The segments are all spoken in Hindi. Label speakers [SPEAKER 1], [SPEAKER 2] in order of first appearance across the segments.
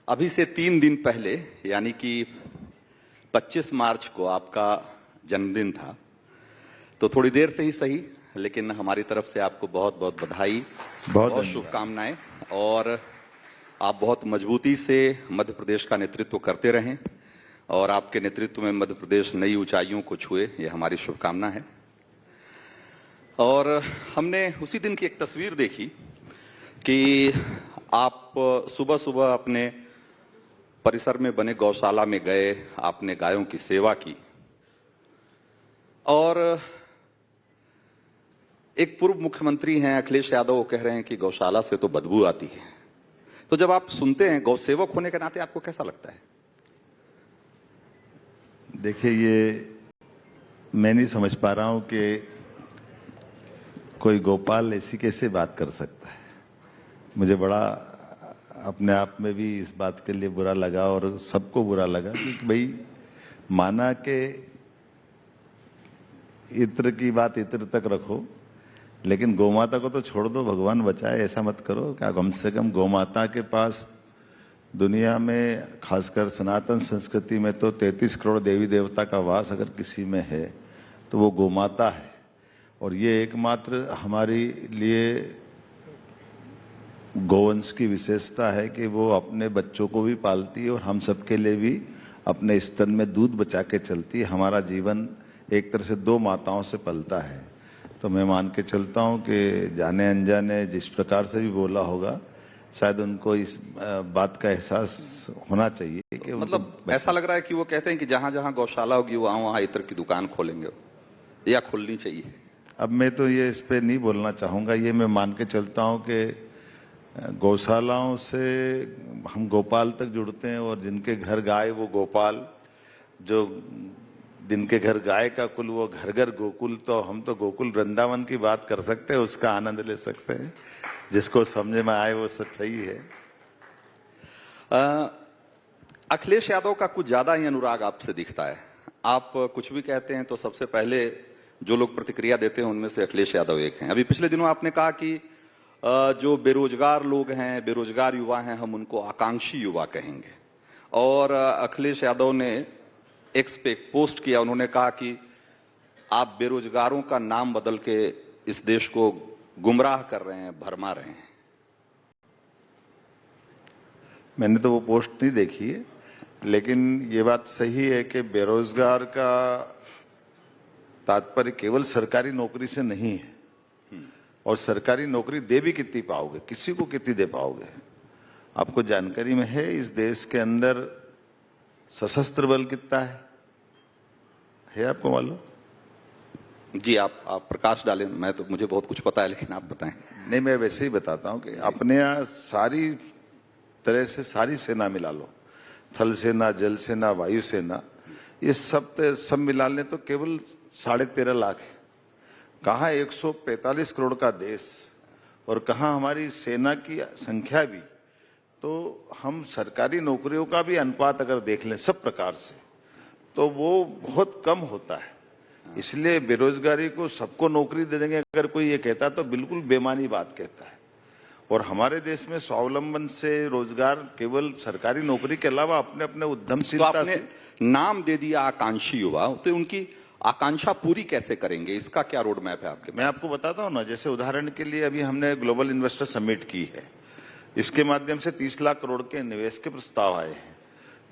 [SPEAKER 1] अभी से 3 दिन पहले यानी कि 25 मार्च को आपका जन्मदिन था। तो थोड़ी देर से ही सही, लेकिन हमारी तरफ से आपको बहुत बहुत बधाई, बहुत शुभकामनाएं। और आप बहुत मजबूती से मध्य प्रदेश का नेतृत्व करते रहें और आपके नेतृत्व में मध्य प्रदेश नई ऊंचाइयों को छुए, ये हमारी शुभकामना है। और हमने उसी दिन की एक तस्वीर देखी कि आप सुबह सुबह अपने परिसर में बने गौशाला में गए, आपने गायों की सेवा की और एक पूर्व मुख्यमंत्री हैं अखिलेश यादव, वो कह रहे हैं कि गौशाला से तो बदबू आती है। तो जब आप सुनते हैं गौसेवक होने के नाते आपको कैसा लगता है?
[SPEAKER 2] देखिए, ये मैं नहीं समझ पा रहा हूं कि कोई गोपाल ऐसी कैसे बात कर सकता है। मुझे बड़ा अपने आप में भी इस बात के लिए बुरा लगा और सबको बुरा लगा कि भाई माना के इत्र की बात इत्र तक रखो, लेकिन गौमाता को तो छोड़ दो, भगवान बचाए, ऐसा मत करो। क्या कम से कम गौमाता के पास दुनिया में खासकर सनातन संस्कृति में तो 33 करोड़ देवी देवता का वास अगर किसी में है तो वो गौमाता है। और ये एकमात्र हमारे लिए गौवंश की विशेषता है कि वो अपने बच्चों को भी पालती है और हम सबके लिए भी अपने स्तन में दूध बचा के चलती है। हमारा जीवन एक तरह से 2 माताओं से पलता है। तो मैं मान के चलता हूं कि जाने अनजाने जिस प्रकार से भी बोला होगा, शायद उनको इस बात का एहसास होना चाहिए कि
[SPEAKER 1] मतलब ऐसा लग रहा है कि वो कहते हैं कि जहां जहां गौशाला होगी वहां वहां इत्र की दुकान खोलेंगे या खोलनी चाहिए।
[SPEAKER 2] अब मैं तो ये इस पे नहीं बोलना चाहूंगा। ये मैं मान के चलता हूं कि गौशालाओं से हम गोपाल तक जुड़ते हैं और जिनके घर गाय वो गोपाल, जो जिनके घर गाय का कुल वो घर घर गोकुल। तो हम तो गोकुल वृंदावन की बात कर सकते हैं, उसका आनंद ले सकते हैं। जिसको समझ में आए वो सच्चाई है।
[SPEAKER 1] अखिलेश यादव का कुछ ज्यादा ही अनुराग आपसे दिखता है। आप कुछ भी कहते हैं तो सबसे पहले जो लोग प्रतिक्रिया देते हैं उनमें से अखिलेश यादव एक हैं। अभी पिछले दिनों आपने कहा कि जो बेरोजगार लोग हैं, बेरोजगार युवा हैं, हम उनको आकांक्षी युवा कहेंगे। और अखिलेश यादव ने एक्स पे एक पोस्ट किया, उन्होंने कहा कि आप बेरोजगारों का नाम बदल के इस देश को गुमराह कर रहे हैं, भरमा रहे हैं।
[SPEAKER 2] मैंने तो वो पोस्ट नहीं देखी है, लेकिन ये बात सही है कि बेरोजगार का तात्पर्य केवल सरकारी नौकरी से नहीं है। और सरकारी नौकरी दे भी कितनी पाओगे, किसी को कितनी दे पाओगे? आपको जानकारी में है इस देश के अंदर सशस्त्र बल कितना है आपको मालूम?
[SPEAKER 1] जी, आप प्रकाश डालें। मुझे बहुत कुछ पता है, लेकिन आप बताएं।
[SPEAKER 2] नहीं, मैं वैसे ही बताता हूं कि अपने यहाँ सारी तरह से सारी सेना मिला लो, थल सेना, जल सेना, वायु सेना, ये सब मिला लें तो केवल 13.5 लाख है। कहाँ 145 करोड़ का देश और कहाँ हमारी सेना की संख्या भी। तो हम सरकारी नौकरियों का भी अनुपात अगर देख लें सब प्रकार से तो वो बहुत कम होता है। इसलिए बेरोजगारी को सबको नौकरी दे देंगे अगर कोई ये कहता तो बिल्कुल बेमानी बात कहता है। और हमारे देश में स्वावलंबन से रोजगार केवल सरकारी नौकरी के अलावा अपने अपने उद्यमशीलता
[SPEAKER 1] तो आपने नाम दे दिया आकांक्षी युवा, तो उनकी आकांक्षा पूरी कैसे करेंगे? इसका क्या रोड मैप है आपके पास?
[SPEAKER 2] मैं आपको बताता हूं ना। जैसे उदाहरण के लिए अभी हमने ग्लोबल इन्वेस्टर समिट की है, इसके माध्यम से 30 लाख करोड़ के निवेश के प्रस्ताव आए हैं।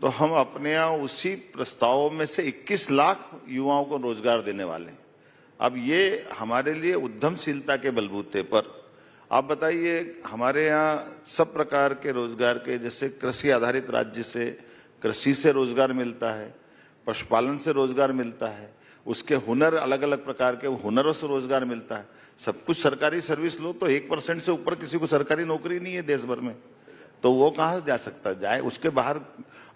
[SPEAKER 2] तो हम अपने यहाँ उसी प्रस्तावों में से 21 लाख युवाओं को रोजगार देने वाले हैं। अब ये हमारे लिए उद्यमशीलता के बलबूते पर। आप बताइए, हमारे यहाँ सब प्रकार के रोजगार के, जैसे कृषि आधारित राज्य से कृषि से रोजगार मिलता है, पशुपालन से रोजगार मिलता है, उसके हुनर अलग अलग प्रकार के हुनरों से रोजगार मिलता है। सब कुछ सरकारी सर्विस लो तो 1% से ऊपर किसी को सरकारी नौकरी नहीं है देश भर में। तो वो कहाँ जा सकता जाए? उसके बाहर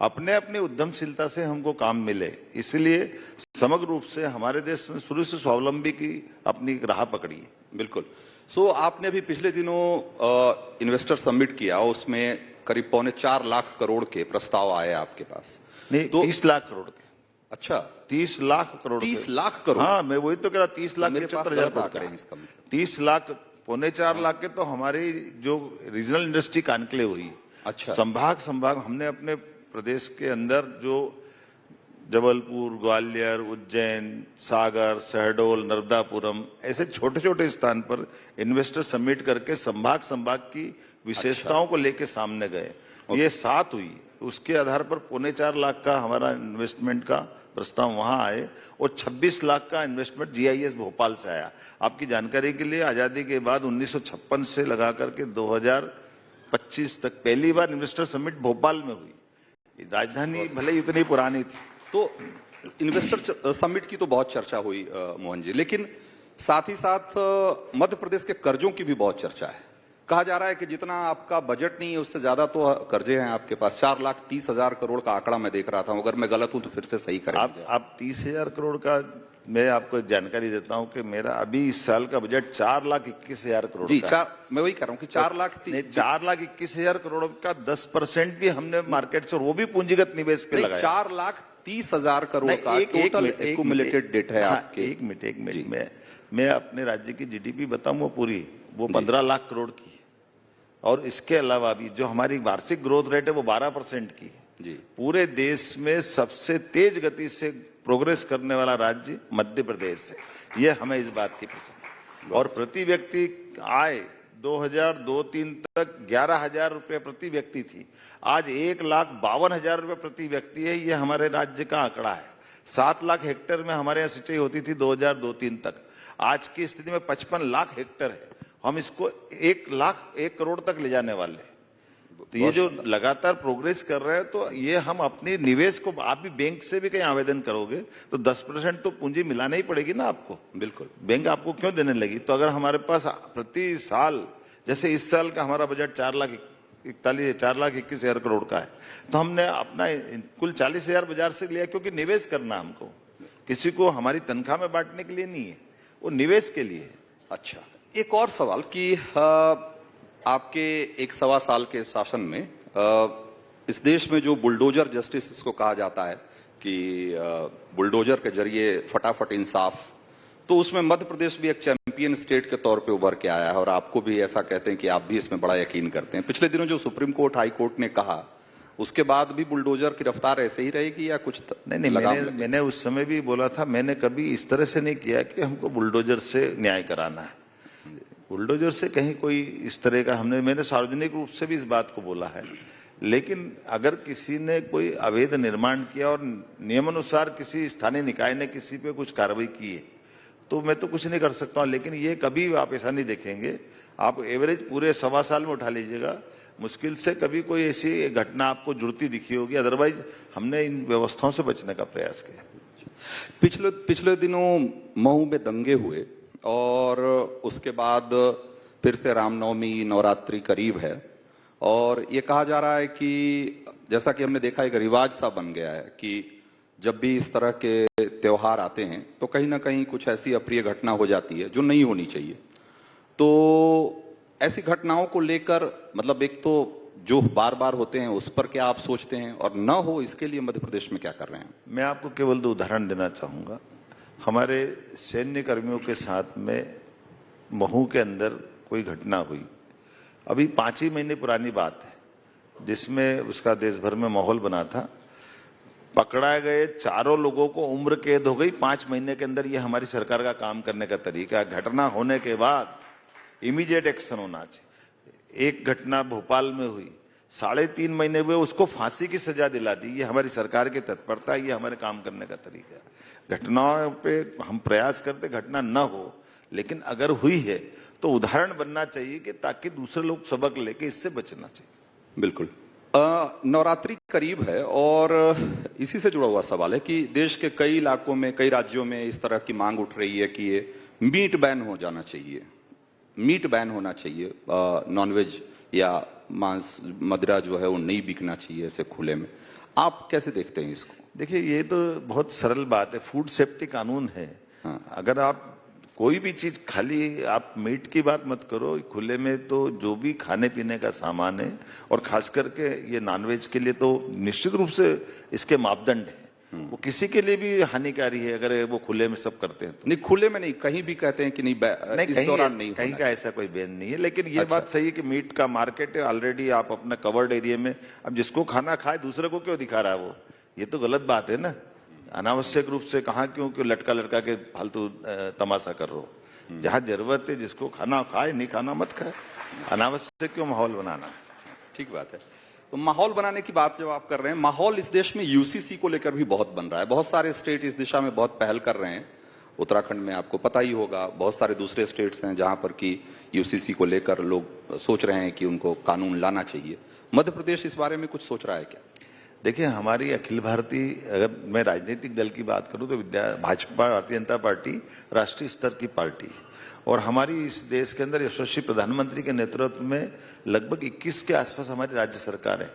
[SPEAKER 2] अपने अपने उद्यमशीलता से हमको काम मिले। इसलिए समग्र रूप से हमारे देश में शुरू से स्वावलंबी की अपनी राह पकड़ी है।
[SPEAKER 1] बिल्कुल। आपने भी पिछले दिनों इन्वेस्टर समिट किया, उसमें करीब 3.25 लाख करोड़ के प्रस्ताव आए आपके पास।
[SPEAKER 2] नहीं, तो 30 लाख करोड़ के।
[SPEAKER 1] अच्छा,
[SPEAKER 2] 30 लाख करोड़।
[SPEAKER 1] 30 लाख करोड़?
[SPEAKER 2] हाँ, मैं वही तो कह रहा, 30 लाख 75,000 करोड़। 30 लाख 3.25 लाख के तो हमारी जो रीजनल इंडस्ट्री कॉन्क्लेव हुई
[SPEAKER 1] अच्छा।
[SPEAKER 2] संभाग संभाग हमने अपने प्रदेश के अंदर जो जबलपुर, ग्वालियर, उज्जैन, सागर, शहडोल, नर्मदापुरम ऐसे छोटे छोटे स्थान पर इन्वेस्टर समिट करके संभाग संभाग की विशेषताओं को लेके सामने गए। ये 7 हुई, उसके आधार पर 3.25 लाख का हमारा इन्वेस्टमेंट का प्रस्ताव वहां आए और 26 लाख का इन्वेस्टमेंट जीआईएस भोपाल से आया। आपकी जानकारी के लिए आजादी के बाद 1956 से लगा करके 2025 तक पहली बार इन्वेस्टर समिट भोपाल में हुई। राजधानी भले ही इतनी पुरानी थी।
[SPEAKER 1] तो इन्वेस्टर समिट की तो बहुत चर्चा हुई मोहन जी, लेकिन साथ ही साथ मध्य प्रदेश के कर्जों की भी बहुत चर्चा है। कहा जा रहा है कि जितना आपका बजट नहीं है उससे ज्यादा तो कर्जे हैं आपके पास। 4,30,000 करोड़ का आंकड़ा मैं देख रहा था, अगर मैं गलत हूं तो फिर से सही करें।
[SPEAKER 2] आप 30,000 करोड़ का, मैं आपको एक जानकारी देता हूं कि मेरा अभी इस साल का बजट 4,21,000 करोड़
[SPEAKER 1] जी,
[SPEAKER 2] का।
[SPEAKER 1] मैं वही कह रहा हूं कि
[SPEAKER 2] 4,21,000 करोड़ का 10% भी हमने मार्केट से, और वो भी पूंजीगत निवेश पे लगाया।
[SPEAKER 1] 4,30,000 करोड़ का टोटल एक्यूमुलेटेड डेट है आपके।
[SPEAKER 2] एक मिनट मैं अपने राज्य की जीडीपी बताऊं वो पूरी, वो 15 लाख करोड़ की, और इसके अलावा भी जो हमारी वार्षिक ग्रोथ रेट है वो 12% की
[SPEAKER 1] जी।
[SPEAKER 2] पूरे देश में सबसे तेज गति से प्रोग्रेस करने वाला राज्य मध्य प्रदेश है। ये हमें इस बात की पसंद। और प्रति व्यक्ति आय 2002-03 तक 11,000 रुपये प्रति व्यक्ति थी, आज 1,52,000 रुपये प्रति व्यक्ति है। ये हमारे राज्य का आंकड़ा है। 7 लाख हेक्टेयर में हमारे यहाँ सिंचाई होती थी 2002-03 तक, आज की स्थिति में 55 लाख हेक्टेयर है। हम इसको 1 करोड़ तक ले जाने वाले हैं। तो ये जो लगातार प्रोग्रेस कर रहे हैं, तो ये हम अपनी निवेश को, आप भी बैंक से भी कहीं आवेदन करोगे तो 10% तो पूंजी मिलाना ही पड़ेगी ना आपको।
[SPEAKER 1] बिल्कुल,
[SPEAKER 2] बैंक आपको क्यों देने लगी? तो अगर हमारे पास प्रति साल, जैसे इस साल का हमारा बजट 4,21,000 करोड़ का है, तो हमने अपना कुल 40,000 बाजार से लिया, क्योंकि निवेश करना हमको, किसी को हमारी तनख्वाह में बांटने के लिए नहीं है, वो निवेश के लिए है।
[SPEAKER 1] अच्छा, एक और सवाल कि आपके 1.25 साल के शासन में इस देश में जो बुलडोजर जस्टिस इसको कहा जाता है कि बुलडोजर के जरिए फटाफट इंसाफ, तो उसमें मध्य प्रदेश भी एक चैंपियन स्टेट के तौर पे उभर के आया है, और आपको भी ऐसा कहते हैं कि आप भी इसमें बड़ा यकीन करते हैं। पिछले दिनों जो सुप्रीम कोर्ट, हाई कोर्ट ने कहा, उसके बाद भी बुलडोजर की रफ्तार ऐसे ही रहेगी या कुछ
[SPEAKER 2] नहीं, मैंने उस समय भी बोला था, मैंने कभी इस तरह से नहीं किया कि हमको बुलडोजर से न्याय कराना है। बुलडोजर से कहीं कोई इस तरह का मैंने सार्वजनिक रूप से भी इस बात को बोला है। लेकिन अगर किसी ने कोई अवैध निर्माण किया और नियमानुसार किसी स्थानीय निकाय ने किसी पे कुछ कार्रवाई की है, तो मैं तो कुछ नहीं कर सकता हूं। लेकिन ये कभी आप ऐसा नहीं देखेंगे, आप एवरेज पूरे 1.25 साल में उठा लीजिएगा, मुश्किल से कभी कोई ऐसी घटना आपको जुड़ती दिखी होगी। अदरवाइज हमने इन व्यवस्थाओं से बचने का प्रयास किया।
[SPEAKER 1] पिछले दिनों मऊ में दंगे हुए, और उसके बाद फिर से रामनवमी, नवरात्रि करीब है, और ये कहा जा रहा है कि जैसा कि हमने देखा एक रिवाज सा बन गया है कि जब भी इस तरह के त्योहार आते हैं तो कहीं ना कहीं कुछ ऐसी अप्रिय घटना हो जाती है जो नहीं होनी चाहिए। तो ऐसी घटनाओं को लेकर, मतलब एक तो जो बार बार होते हैं उस पर क्या आप सोचते हैं, और न हो इसके लिए मध्य प्रदेश में क्या कर रहे हैं?
[SPEAKER 2] मैं आपको केवल 2 उदाहरण देना चाहूंगा। हमारे सैन्य कर्मियों के साथ में महू के अंदर कोई घटना हुई, अभी 5 ही महीने पुरानी बात है, जिसमें उसका देश भर में माहौल बना था। पकड़ा गए 4 लोगों को उम्र कैद हो गई 5 महीने के अंदर। ये हमारी सरकार का काम करने का तरीका है। घटना होने के बाद इमीडिएट एक्शन होना चाहिए। एक घटना भोपाल में हुई, 3.5 महीने हुए, उसको फांसी की सजा दिला दी। ये हमारी सरकार की तत्परता, ये हमारे काम करने का तरीका है। घटनाओं पे हम प्रयास करते घटना न हो, लेकिन अगर हुई है तो उदाहरण बनना चाहिए कि ताकि दूसरे लोग सबक लेके इससे बचना चाहिए।
[SPEAKER 1] बिल्कुल। नवरात्रि करीब है, और इसी से जुड़ा हुआ सवाल है कि देश के कई इलाकों में, कई राज्यों में इस तरह की मांग उठ रही है कि ये मीट बैन हो जाना चाहिए, मीट बैन होना चाहिए, नॉनवेज या मांस, मदिरा जो है वो नहीं बिकना चाहिए ऐसे खुले में। आप कैसे देखते हैं इसको?
[SPEAKER 2] देखिए, ये तो बहुत सरल बात है, फूड सेफ्टी कानून है।
[SPEAKER 1] हाँ।
[SPEAKER 2] अगर आप कोई भी चीज, खाली आप मीट की बात मत करो, खुले में तो जो भी खाने पीने का सामान है, और खास करके ये नॉनवेज के लिए तो निश्चित रूप से इसके मापदंड है वो किसी के लिए भी हानिकारी है अगर वो खुले में सब करते हैं तो।
[SPEAKER 1] नहीं, खुले में नहीं, कहीं भी कहते हैं कि नहीं,
[SPEAKER 2] नहीं,
[SPEAKER 1] इस दौरान नहीं
[SPEAKER 2] कहीं
[SPEAKER 1] होना
[SPEAKER 2] का ऐसा कोई बैन नहीं है, लेकिन ये
[SPEAKER 1] अच्छा।
[SPEAKER 2] बात सही है कि मीट का मार्केट है ऑलरेडी, आप अपना कवर्ड एरिया में, अब जिसको खाना खाए दूसरे को क्यों दिखा रहा है वो, ये तो गलत बात है ना। अनावश्यक रूप से कहाँ क्यों लटका लटका के फालतू तमाशा कर रहे हो। जहां जरूरत है जिसको खाना खाए, नहीं खाना मत खाए, अनावश्यक क्यों माहौल बनाना।
[SPEAKER 1] ठीक बात है। तो माहौल बनाने की बात जब आप कर रहे हैं, माहौल इस देश में यूसीसी को लेकर भी बहुत बन रहा है। बहुत सारे स्टेट इस दिशा में बहुत पहल कर रहे हैं। उत्तराखंड में आपको पता ही होगा, बहुत सारे दूसरे स्टेट्स हैं जहां पर कि यूसीसी को लेकर लोग सोच रहे हैं कि उनको कानून लाना चाहिए। मध्य प्रदेश इस बारे में कुछ सोच रहा है क्या?
[SPEAKER 2] देखिए, हमारी अखिल भारतीय, अगर मैं राजनीतिक दल की बात करूं तो भाजपा, भारतीय जनता पार्टी राष्ट्रीय स्तर की पार्टी है, और हमारी इस देश के अंदर यशस्वी प्रधानमंत्री के नेतृत्व में लगभग 21 के आसपास हमारी राज्य सरकार है,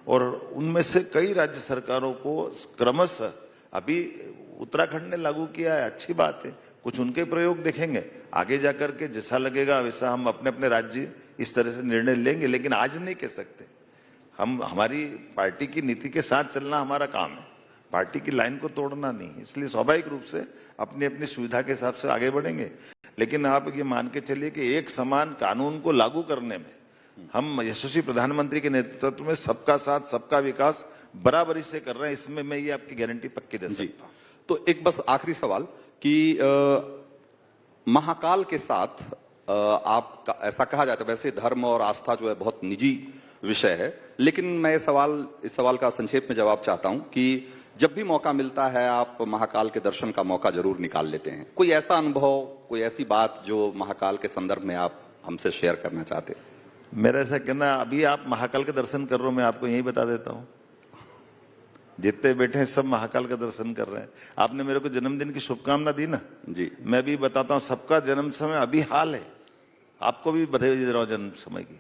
[SPEAKER 2] और उनमें से कई राज्य सरकारों को क्रमशः अभी उत्तराखंड ने लागू किया है, अच्छी बात है। कुछ उनके प्रयोग देखेंगे, आगे जाकर के जैसा लगेगा वैसा हम अपने अपने राज्य इस तरह से निर्णय लेंगे, लेकिन आज नहीं कह सकते। हम, हमारी पार्टी की नीति के साथ चलना हमारा काम है, पार्टी की लाइन को तोड़ना नहीं। इसलिए स्वाभाविक रूप से अपनी अपनी सुविधा के हिसाब से आगे बढ़ेंगे, लेकिन आप ये मान के चलिए कि एक समान कानून को लागू करने में हम यशस्वी प्रधानमंत्री के नेतृत्व में सबका साथ सबका विकास बराबरी से कर रहे हैं, इसमें मैं ये आपकी गारंटी पक्की दे सकता हूं।
[SPEAKER 1] तो एक बस आखिरी सवाल कि महाकाल के साथ आप, ऐसा कहा जाता है, वैसे धर्म और आस्था जो है बहुत निजी विषय है, लेकिन मैं इस सवाल का संक्षेप में जवाब चाहता हूं कि जब भी मौका मिलता है आप महाकाल के दर्शन का मौका जरूर निकाल लेते हैं। कोई ऐसा अनुभव, कोई ऐसी बात जो महाकाल के संदर्भ में आप हमसे शेयर करना चाहते हैं?
[SPEAKER 2] मेरा ऐसा कहना, अभी आप महाकाल के दर्शन कर रहे हो, मैं आपको यही बता देता हूं, जितने बैठे हैं सब महाकाल का दर्शन कर रहे हैं। आपने मेरे को जन्मदिन की शुभकामना दी ना
[SPEAKER 1] जी,
[SPEAKER 2] मैं भी बताता हूं, सबका जन्म समय अभी हाल है, आपको भी बधाई दे रहा हूं जन्म समय की।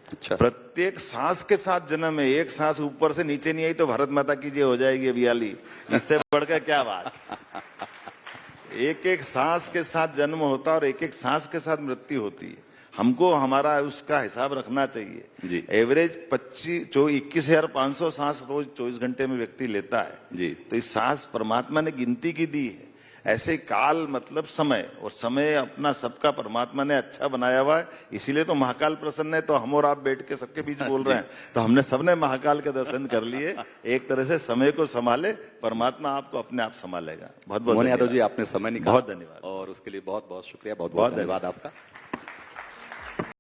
[SPEAKER 1] अच्छा,
[SPEAKER 2] प्रत्येक सांस के साथ जन्म है, एक सांस ऊपर से नीचे नहीं आई तो भारत माता की जय हो जाएगी अभियाली, इससे बढ़कर क्या बात। एक एक सांस के साथ जन्म होता और एक एक सांस के साथ मृत्यु होती है, हमको हमारा उसका हिसाब रखना चाहिए
[SPEAKER 1] जी।
[SPEAKER 2] एवरेज 21,500 सांस रोज 24 घंटे में व्यक्ति लेता है
[SPEAKER 1] जी।
[SPEAKER 2] तो इस सांस परमात्मा ने गिनती की दी है। ऐसे काल मतलब समय, और समय अपना सबका परमात्मा ने अच्छा बनाया हुआ है, इसीलिए तो महाकाल प्रसन्न है। तो हम और आप बैठ के सबके बीच बोल रहे हैं, तो हमने सबने महाकाल के दर्शन कर लिए। एक तरह से समय को संभाले, परमात्मा आपको अपने आप संभालेगा। बहुत बहुत
[SPEAKER 1] मोहन यादव जी, आपने समय निकाला,
[SPEAKER 2] बहुत धन्यवाद,
[SPEAKER 1] और उसके लिए बहुत बहुत शुक्रिया, बहुत बहुत धन्यवाद आपका।